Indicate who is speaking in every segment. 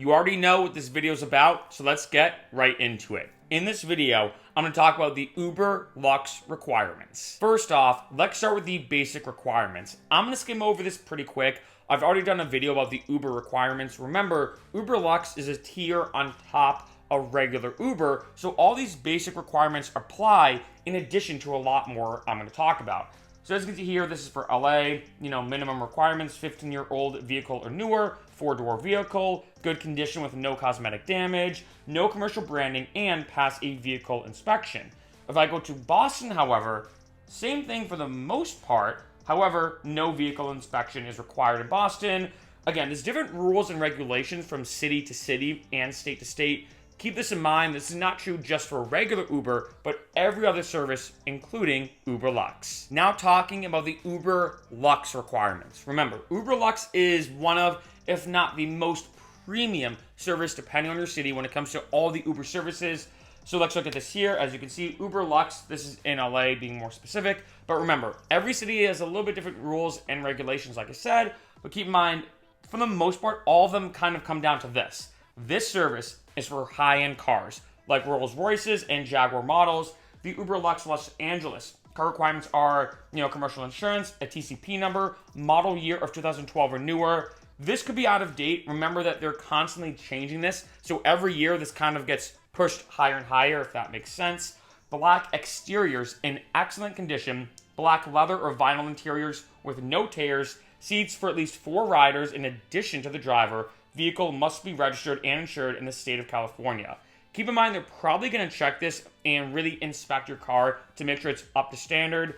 Speaker 1: You already know what this video is about, so let's get right into it. In this video, I'm going to talk about the Uber Lux Requirements. First off, let's start with the basic requirements. I'm going to skim over this pretty quick. I've already done a video about the Uber requirements. Remember, Uber Lux is a tier on top of regular Uber, so all these basic requirements apply in addition to a lot more I'm going to talk about. So as you can see here, this is for LA, minimum requirements, 15-year-old vehicle or newer, 4-door vehicle, good condition with no cosmetic damage, no commercial branding, and pass a vehicle inspection. If I go to Boston, however, same thing for the most part. However, no vehicle inspection is required in Boston. Again, there's different rules and regulations from city to city and state to state. Keep this in mind, this is not true just for regular Uber, but every other service, including Uber Lux. Now talking about the Uber Lux requirements. Remember, Uber Lux is one of, if not the most premium service, depending on your city, when it comes to all the Uber services. So let's look at this here. As you can see, Uber Lux, this is in LA being more specific. But remember, every city has a little bit different rules and regulations, like I said. But keep in mind, for the most part, all of them kind of come down to this. This service is for high-end cars, like Rolls Royces and Jaguar models. The Uber Lux Los Angeles car requirements are, commercial insurance, a TCP number, model year of 2012 or newer. This could be out of date. Remember that they're constantly changing this. So every year, this kind of gets pushed higher and higher, if that makes sense. Black exteriors in excellent condition, black leather or vinyl interiors with no tears, seats for at least 4 riders in addition to the driver. Vehicle must be registered and insured in the state of California. Keep in mind, they're probably going to check this and really inspect your car to make sure it's up to standard.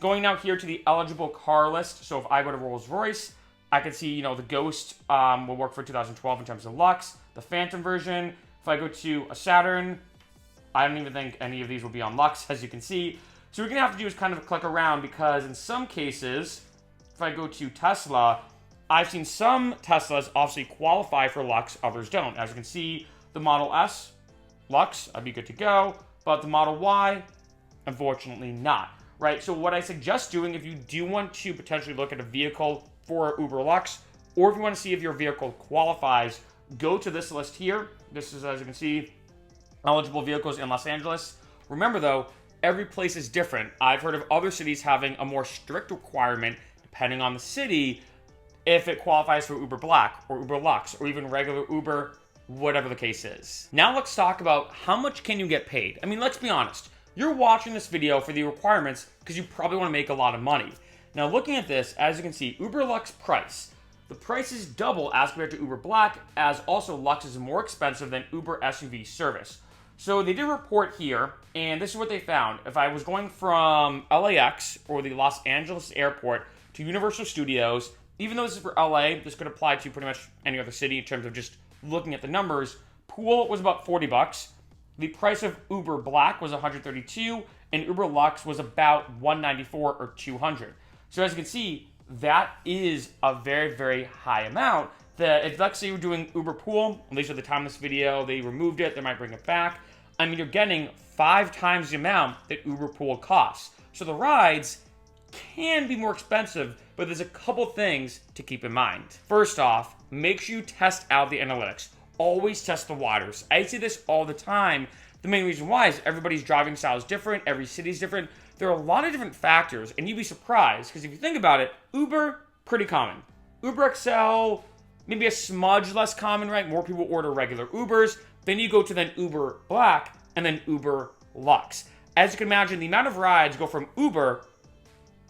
Speaker 1: Going now here to the eligible car list. So if I go to Rolls Royce, I can see, the Ghost will work for 2012 in terms of Lux. The Phantom version. If I go to a Saturn, I don't even think any of these will be on Lux, as you can see. So what we're going to have to do is kind of click around, because in some cases, if I go to Tesla, I've seen some Teslas obviously qualify for Lux, others don't. As you can see, the Model S, Lux, I'd be good to go. But the Model Y, unfortunately not. Right, so what I suggest doing, if you do want to potentially look at a vehicle for Uber Lux, or if you want to see if your vehicle qualifies, go to this list here. This is, as you can see, eligible vehicles in Los Angeles. Remember though, every place is different. I've heard of other cities having a more strict requirement, depending on the city, if it qualifies for Uber Black or Uber Lux or even regular Uber, whatever the case is. Now let's talk about how much can you get paid. I mean, let's be honest. You're watching this video for the requirements because you probably want to make a lot of money. Now looking at this, as you can see, Uber Lux price. The price is double as compared to Uber Black, as also Lux is more expensive than Uber SUV service. So they did a report here, and this is what they found. If I was going from LAX or the Los Angeles airport to Universal Studios, even though this is for LA, this could apply to pretty much any other city in terms of just looking at the numbers. Pool was about $40. The price of Uber Black was $132, and Uber Lux was about $194 or $200. So as you can see, that is a very, very high amount. That if let's say you're doing Uber Pool, at least at the time of this video, they removed it, they might bring it back. I mean, you're getting 5 times the amount that Uber Pool costs. So the rides can be more expensive, but there's a couple things to keep in mind. First off, make sure you test out the analytics. Always test the waters. I say this all the time. The main reason why is everybody's driving style is different, every city is different. There are a lot of different factors, and you'd be surprised, because if you think about it, Uber, pretty common. Uber XL, maybe a smudge less common, right? More people order regular Ubers. Then you go to then Uber Black, and then Uber Lux. As you can imagine, the amount of rides go from Uber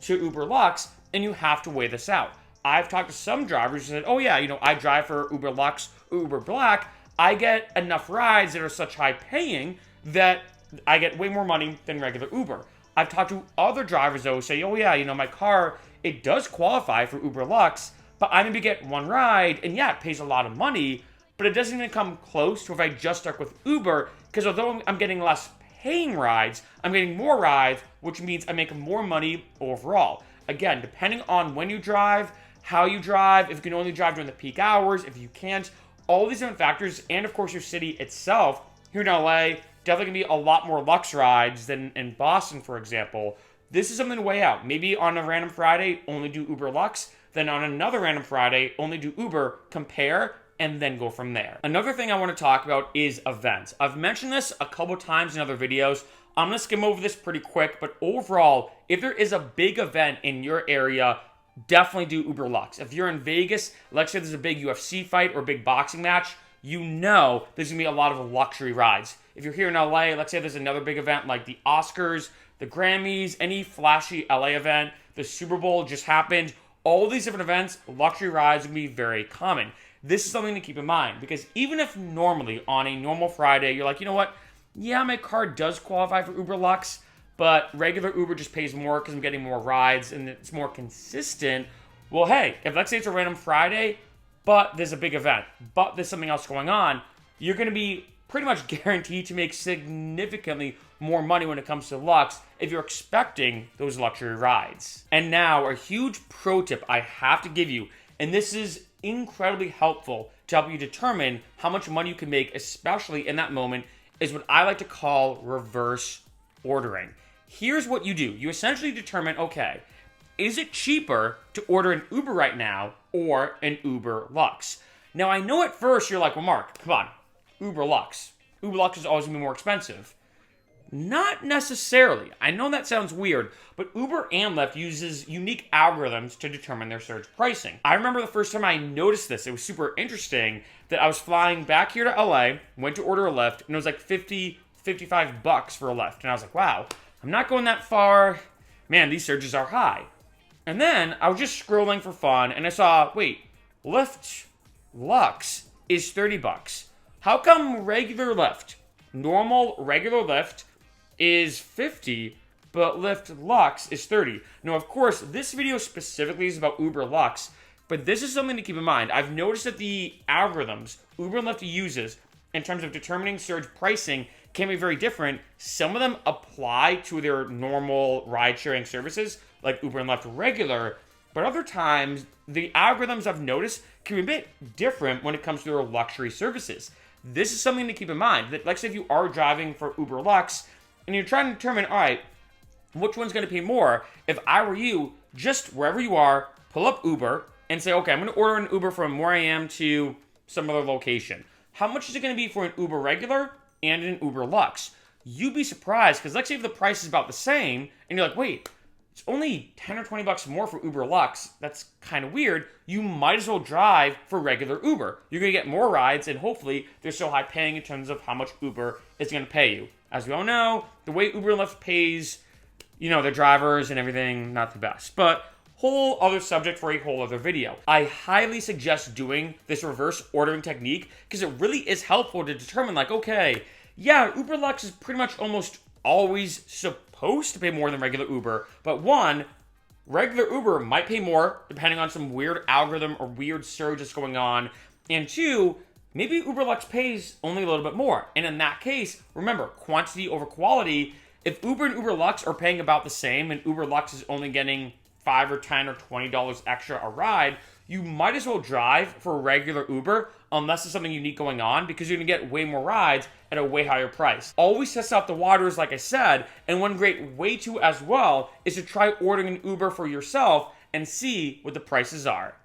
Speaker 1: to Uber Lux, and you have to weigh this out. I've talked to some drivers who said, oh yeah, I drive for Uber Lux or Uber Black. I get enough rides that are such high paying that I get way more money than regular Uber. I've talked to other drivers though who say, oh yeah, my car, it does qualify for Uber Lux, but I maybe get one ride, and yeah, it pays a lot of money, but it doesn't even come close to if I just stuck with Uber, because although I'm getting less paying rides, I'm getting more rides, which means I make more money overall. Again, depending on when you drive, how you drive, if you can only drive during the peak hours, if you can't, all these different factors, and of course your city itself. Here in LA, definitely gonna be a lot more Lux rides than in Boston, for example. This is something to weigh out. Maybe on a random Friday, only do Uber Lux, then on another random Friday, only do Uber. Compare, and then go from there. Another thing I want to talk about is events. I've mentioned this a couple times in other videos. I'm going to skim over this pretty quick, but overall, if there is a big event in your area, definitely do Uber Lux. If you're in Vegas, let's say there's a big UFC fight or a big boxing match, you know there's going to be a lot of luxury rides. If you're here in LA, let's say there's another big event like the Oscars, the Grammys, any flashy LA event, the Super Bowl just happened. All these different events, luxury rides will be very common. This is something to keep in mind because even if normally on a normal Friday, you're like, you know what? Yeah, my car does qualify for Uber Lux, but regular Uber just pays more because I'm getting more rides and it's more consistent. Well, hey, if let's say it's a random Friday, but there's a big event, but there's something else going on, you're going to be pretty much guaranteed to make significantly more money when it comes to Lux if you're expecting those luxury rides. And now, a huge pro tip I have to give you, and this is incredibly helpful to help you determine how much money you can make, especially in that moment, is what I like to call reverse ordering. Here's what you do. You essentially determine, okay, is it cheaper to order an Uber right now or an Uber Lux? Now, I know at first you're like, well, Mark, come on, Uber Lux. Uber Lux is always going to be more expensive. Not necessarily. I know that sounds weird, but Uber and Lyft uses unique algorithms to determine their surge pricing. I remember the first time I noticed this, it was super interesting that I was flying back here to LA, went to order a Lyft, and it was like $50, $55 for a Lyft. And I was like, wow, I'm not going that far. Man, these surges are high. And then I was just scrolling for fun, and I saw, wait, Lyft Lux is $30. How come regular Lyft, normal regular Lyft, is $50, but Lyft Lux is $30? Now, of course, this video specifically is about Uber Lux, but this is something to keep in mind. I've noticed that the algorithms Uber and Lyft uses in terms of determining surge pricing can be very different. Some of them apply to their normal ride-sharing services, like Uber and Lyft regular, but other times, the algorithms I've noticed can be a bit different when it comes to their luxury services. This is something to keep in mind. That, like, say if you are driving for Uber Lux, and you're trying to determine, all right, which one's going to pay more? If I were you, just wherever you are, pull up Uber and say, okay, I'm going to order an Uber from where I am to some other location. How much is it going to be for an Uber regular and an Uber Lux? You'd be surprised, because let's say if the price is about the same, and you're like, wait, it's only 10 or 20 bucks more for Uber Lux. That's kind of weird. You might as well drive for regular Uber. You're going to get more rides, and hopefully they're so high paying in terms of how much Uber is going to pay you. As we all know, the way Uber and Lyft pays, their drivers and everything, not the best. But whole other subject for a whole other video. I highly suggest doing this reverse ordering technique because it really is helpful to determine, like, okay, yeah, Uber Lux is pretty much almost always supposed to pay more than regular Uber, but one, regular Uber might pay more depending on some weird algorithm or weird surge that's going on, and two, maybe Uber Lux pays only a little bit more. And in that case, remember, quantity over quality. If Uber and Uber Lux are paying about the same and Uber Lux is only getting $5 or $10 or $20 extra a ride, you might as well drive for regular Uber unless there's something unique going on, because you're going to get way more rides at a way higher price. Always test out the waters, like I said, and one great way to as well is to try ordering an Uber for yourself and see what the prices are.